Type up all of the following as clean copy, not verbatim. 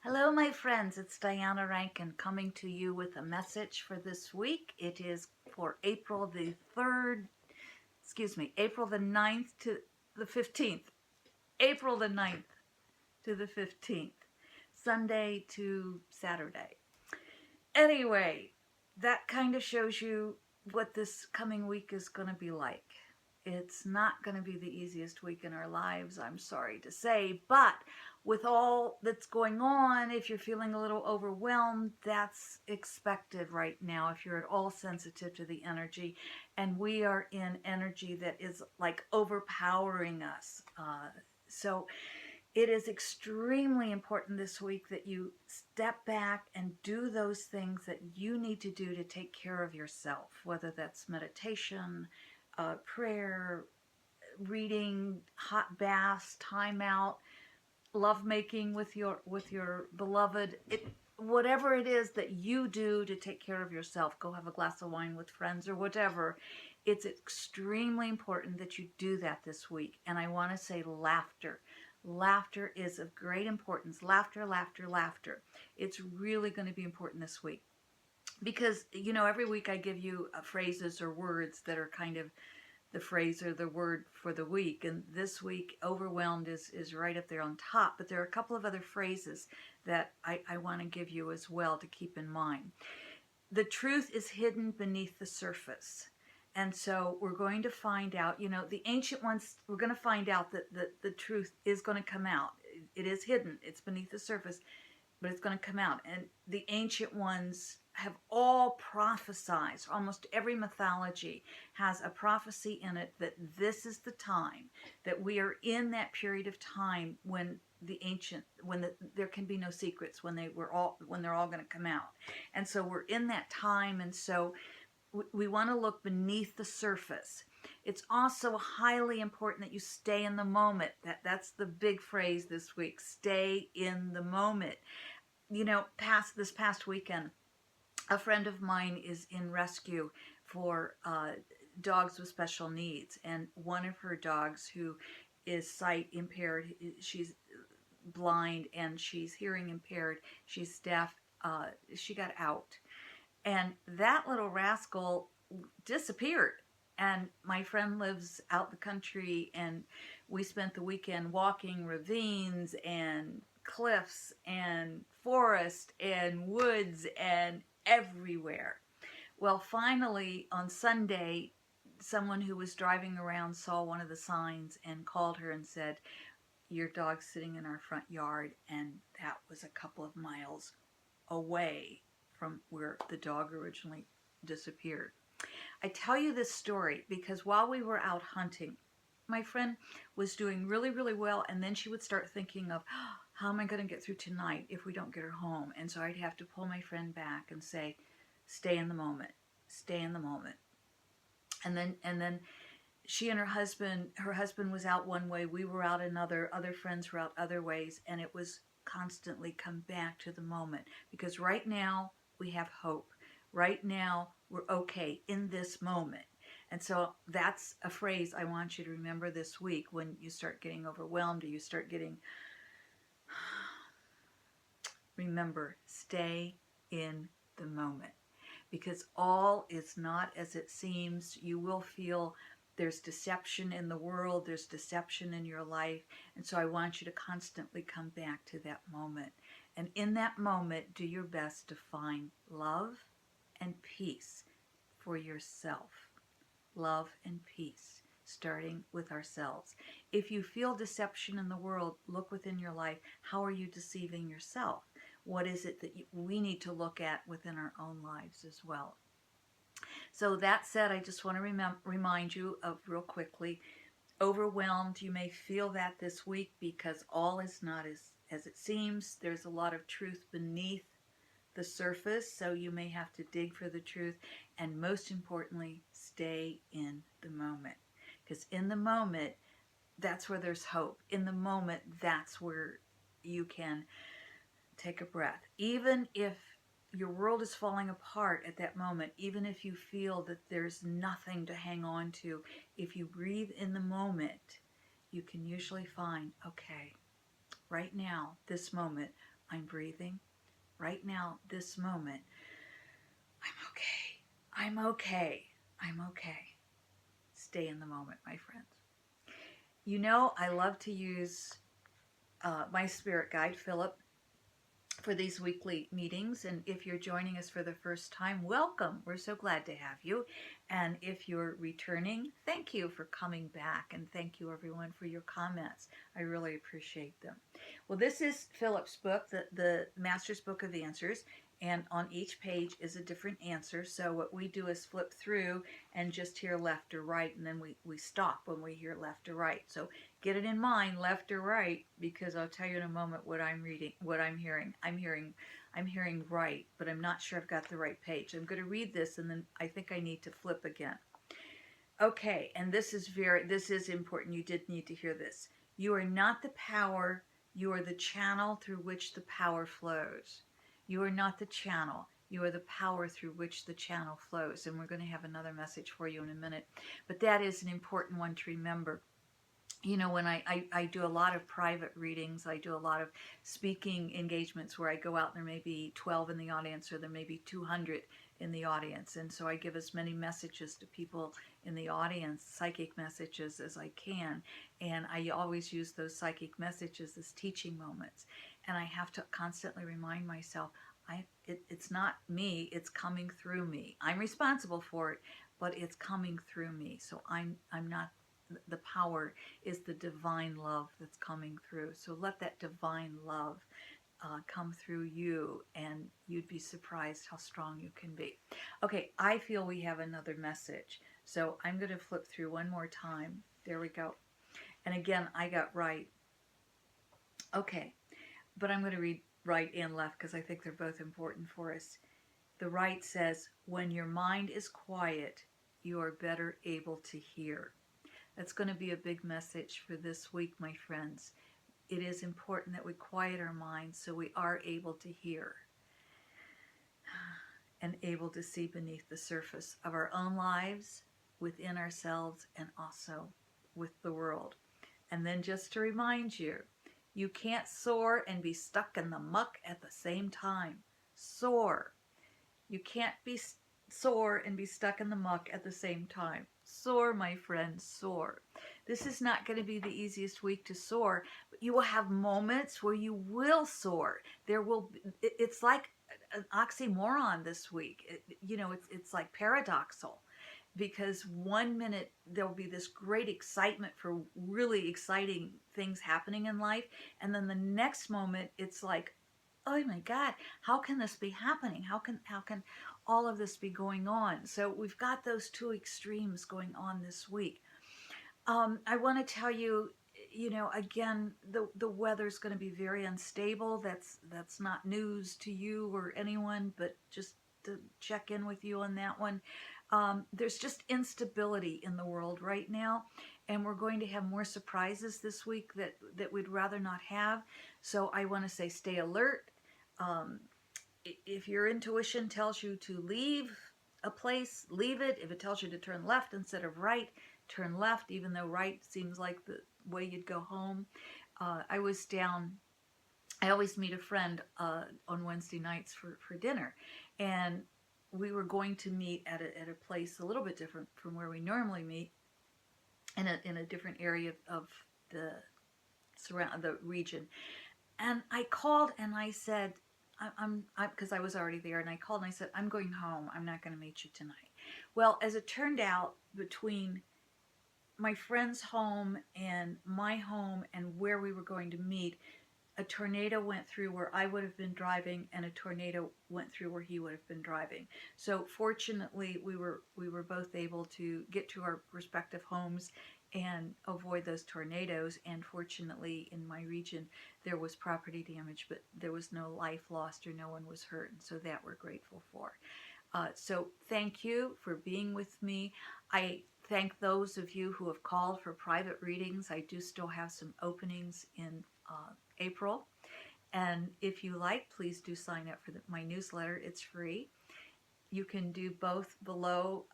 Hello, my friends. It's Diana Rankin coming to you with a message for this week. It is for April the 3rd, April the 9th to the 15th. April the 9th to the 15th. Sunday to Saturday. Anyway, that kind of shows you what this coming week is going to be like. It's not going to be the easiest week in our lives, I'm sorry to say, but with all that's going on, if you're feeling a little overwhelmed, that's expected right now if you're at all sensitive to the energy. And we are in energy that is like overpowering us. So it is extremely important this week that you step back and do those things that you need to do to take care of yourself, whether that's meditation, prayer, reading, hot baths, time out, lovemaking with your beloved. Whatever it is that you do to take care of yourself, go have a glass of wine with friends or whatever. It's extremely important that you do that this week. And I want to say laughter. Laughter is of great importance. Laughter, laughter, laughter. It's really going to be important this week. Because, every week I give you phrases or words that are kind of the phrase or the word for the week. And this week, overwhelmed is right up there on top. But there are a couple of other phrases that I want to give you as well to keep in mind. The truth is hidden beneath the surface. And so we're going to find out, the ancient ones, we're going to find out that the truth is going to come out. It is hidden. It's beneath the surface, but it's going to come out. And the ancient ones have all prophesied. Almost every mythology has a prophecy in it that this is the time, that we are in that period of time when there can be no secrets, when they're all going to come out. And so we're in that time, and so we want to look beneath the surface. It's also highly important that you stay in the moment. That's the big phrase this week. Stay in the moment. This past weekend, a friend of mine is in rescue for dogs with special needs, and one of her dogs, who is sight impaired, she's blind and she's hearing impaired, she's deaf, she got out, and that little rascal disappeared. And my friend lives out the country, and we spent the weekend walking ravines and cliffs and forest and woods and everywhere. Well, finally, on Sunday, someone who was driving around saw one of the signs and called her and said, "Your dog's sitting in our front yard," and that was a couple of miles away from where the dog originally disappeared. I tell you this story because while we were out hunting, my friend was doing really, really well, and then she would start thinking of, how am I going to get through tonight if we don't get her home? And so I'd have to pull my friend back and say, stay in the moment, stay in the moment. And then she and her husband was out one way, we were out another, other friends were out other ways, and it was constantly come back to the moment, because right now we have hope. Right now we're okay in this moment. And so that's a phrase I want you to remember this week when you start getting overwhelmed or you start getting, remember, stay in the moment, because all is not as it seems. You will feel there's deception in the world, there's deception in your life, and so I want you to constantly come back to that moment. And in that moment, do your best to find love and peace for yourself. Love and peace, starting with ourselves. If you feel deception in the world, look within your life. How are you deceiving yourself? What is it that we need to look at within our own lives as well? So that said, I just want to remind you of, real quickly, overwhelmed. You may feel that this week because all is not as it seems. There's a lot of truth beneath the surface, so you may have to dig for the truth. And most importantly, stay in the moment, because in the moment, that's where there's hope. In the moment, that's where you can take a breath. Even if your world is falling apart at that moment, even if you feel that there's nothing to hang on to, if you breathe in the moment, you can usually find, okay, right now, this moment, I'm breathing. Right now, this moment, I'm okay. I'm okay. I'm okay. Stay in the moment, my friends. You know, I love to use my spirit guide, Philip, for these weekly meetings. And if you're joining us for the first time, welcome. We're so glad to have you. And if you're returning, thank you for coming back. And thank you, everyone, for your comments. I really appreciate them. Well, this is Philip's book, the Master's Book of Answers. And on each page is a different answer. So what we do is flip through and just hear left or right. And then we stop when we hear left or right. So get it in mind, left or right, because I'll tell you in a moment what I'm reading, what I'm hearing. I'm hearing right, but I'm not sure I've got the right page. I'm going to read this, and then I think I need to flip again. Okay, and this is important. You did need to hear this. You are not the power. You are the channel through which the power flows. You are not the channel. You are the power through which the channel flows. And we're going to have another message for you in a minute. But that is an important one to remember. You know, when I do a lot of private readings, I do a lot of speaking engagements where I go out and there may be 12 in the audience or there may be 200 in the audience. And so I give as many messages to people in the audience, psychic messages, as I can. And I always use those psychic messages as teaching moments. And I have to constantly remind myself, it's not me, it's coming through me. I'm responsible for it, but it's coming through me. So I'm not the power, is the divine love that's coming through. So let that divine love come through you, and you'd be surprised how strong you can be. Okay, I feel we have another message. So I'm going to flip through one more time. There we go. And again, I got right. Okay, but I'm going to read right and left because I think they're both important for us. The right says, when your mind is quiet, you are better able to hear. That's going to be a big message for this week, my friends. It is important that we quiet our minds so we are able to hear and able to see beneath the surface of our own lives, within ourselves, and also with the world. And then just to remind you, you can't soar and be stuck in the muck at the same time. Soar. You can't soar and be stuck in the muck at the same time. Soar, my friends, soar. This is not going to be the easiest week to soar, but you will have moments where you will soar. It's like an oxymoron this week. It's like paradoxal, because one minute there'll be this great excitement for really exciting things happening in life, and then the next moment it's like, oh my God, how can this be happening? How can all of this be going on? So we've got those two extremes going on this week. I want to tell you, again, the weather's going to be very unstable. That's not news to you or anyone, but just to check in with you on that one. There's just instability in the world right now, and we're going to have more surprises this week that we'd rather not have. So I want to say stay alert. If your intuition tells you to leave a place, leave it. If it tells you to turn left instead of right, turn left, even though right seems like the way you'd go home. I always meet a friend on Wednesday nights for dinner, and we were going to meet at a place a little bit different from where we normally meet, in a different area of the region. And I called and I said, because I was already there, and I called and I said, I'm going home. I'm not going to meet you tonight. Well, as it turned out, between my friend's home and my home and where we were going to meet, a tornado went through where I would have been driving, and a tornado went through where he would have been driving. So fortunately, we were both able to get to our respective homes and avoid those tornadoes. And fortunately, in my region, there was property damage, but there was no life lost or no one was hurt. And so that we're grateful for. So thank you for being with me. I thank those of you who have called for private readings. I do still have some openings in April. And if you like, please do sign up for my newsletter. It's free. You can do both below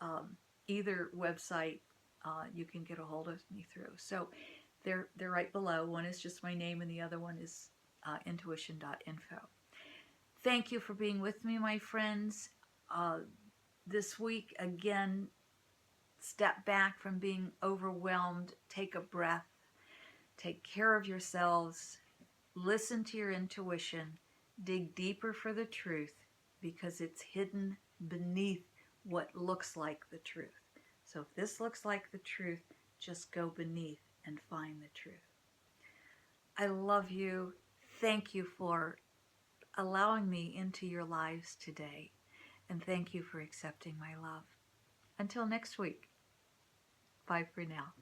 either website. You can get a hold of me through. So they're right below. One is just my name, and the other one is intuition.info. Thank you for being with me, my friends. This week, again, step back from being overwhelmed. Take a breath. Take care of yourselves. Listen to your intuition. Dig deeper for the truth because it's hidden beneath what looks like the truth. So if this looks like the truth, just go beneath and find the truth. I love you. Thank you for allowing me into your lives today. And thank you for accepting my love. Until next week. Bye for now.